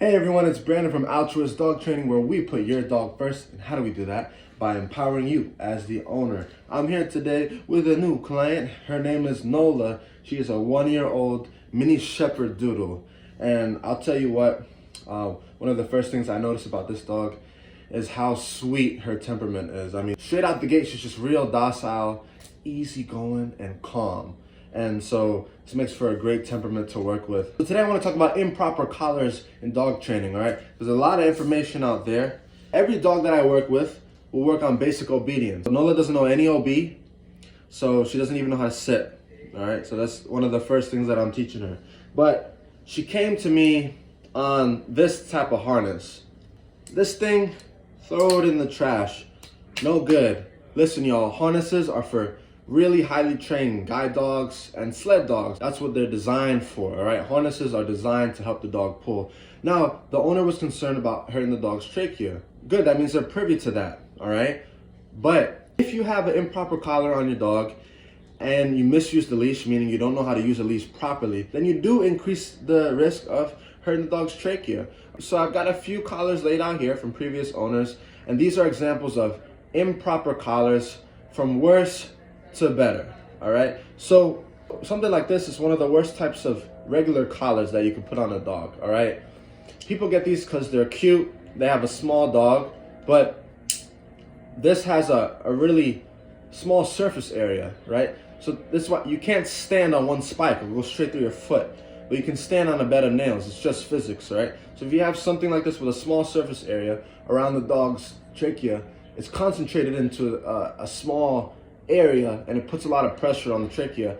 Hey everyone, it's Brandon from Altruist Dog Training, where we put your dog first. And how do we do that? By empowering you as the owner. I'm here today with a new client. Her name is Nola. She is a 1-year-old mini shepherd doodle. And I'll tell you what, one of the first things I noticed about this dog is how sweet her temperament is. I mean, straight out the gate, she's just real docile, easygoing, and calm. And so this makes for a great temperament to work with. So today I want to talk about improper collars in dog training, all right? There's a lot of information out there. Every dog that I work with will work on basic obedience. Nola doesn't know any OB, so she doesn't even know how to sit, all right? So that's one of the first things that I'm teaching her. But she came to me on this type of harness. This thing, throw it in the trash. No good. Listen, y'all, harnesses are for really highly trained guide dogs and sled dogs. That's what they're designed for, all right? Harnesses are designed to help the dog pull. Now, the owner was concerned about hurting the dog's trachea. Good, that means they're privy to that, all right? But if you have an improper collar on your dog and you misuse the leash, meaning you don't know how to use a leash properly, then you do increase the risk of hurting the dog's trachea. So I've got a few collars laid out here from previous owners, and these are examples of improper collars from worse to better, all right? So something like this is one of the worst types of regular collars that you can put on a dog, all right? People get these because they're cute, they have a small dog, but this has a really small surface area, right? So this is why you can't stand on one spike or go straight through your foot, but you can stand on a bed of nails. It's just physics, right? So if you have something like this with a small surface area around the dog's trachea, it's concentrated into a small area, and it puts a lot of pressure on the trachea,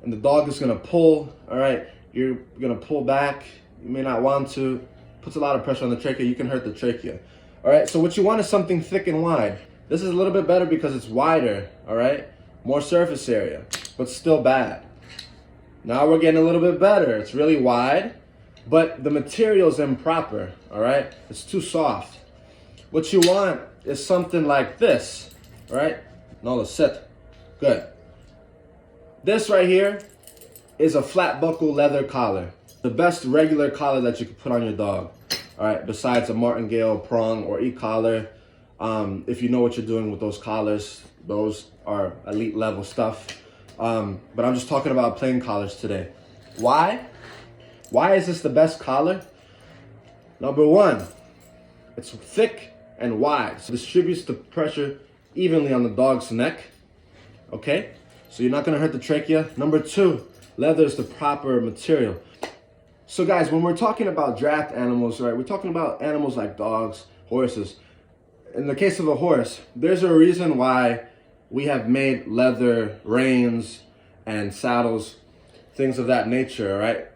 and the dog is going to pull, all right? You're going to pull back, you may not want to, puts a lot of pressure on the trachea, you can hurt the trachea, all right? So what you want is something thick and wide. This is a little bit better because it's wider, all right? More surface area, but still bad. Now we're getting a little bit better. It's really wide, but the material's improper, all right? It's too soft. What you want is something like this, all right? Nola, sit. Good. This right here is a flat buckle leather collar. The best regular collar that you could put on your dog. All right, besides a martingale, prong, or e-collar. If you know what you're doing with those collars, those are elite level stuff. But I'm just talking about plain collars today. Why? Why is this the best collar? Number one, it's thick and wide. So it distributes the pressure evenly on the dog's neck, okay? So you're not gonna hurt the trachea. Number two, leather is the proper material. So guys, when we're talking about draft animals, right, we're talking about animals like dogs, horses. In the case of a horse, there's a reason why we have made leather reins and saddles, things of that nature, all right?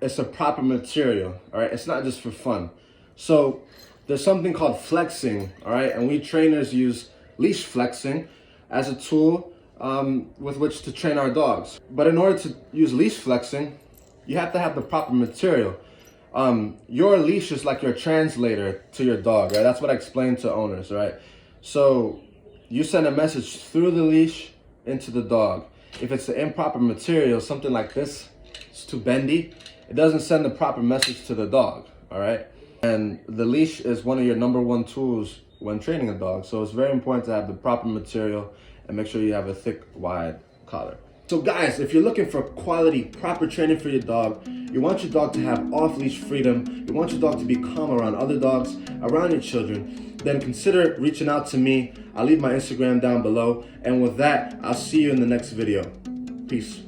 It's a proper material, all right? It's not just for fun. So there's something called flexing, all right? And we trainers use leash flexing as a tool with which to train our dogs. But in order to use leash flexing, you have to have the proper material. Your leash is like your translator to your dog, right? That's what I explain to owners, right? So you send a message through the leash into the dog. If it's the improper material, something like this, it's too bendy, it doesn't send the proper message to the dog, all right? And the leash is one of your number one tools when training a dog. So it's very important to have the proper material and make sure you have a thick, wide collar. So guys, if you're looking for quality, proper training for your dog, you want your dog to have off-leash freedom, you want your dog to be calm around other dogs, around your children, then consider reaching out to me. I'll leave my Instagram down below. And with that, I'll see you in the next video. Peace.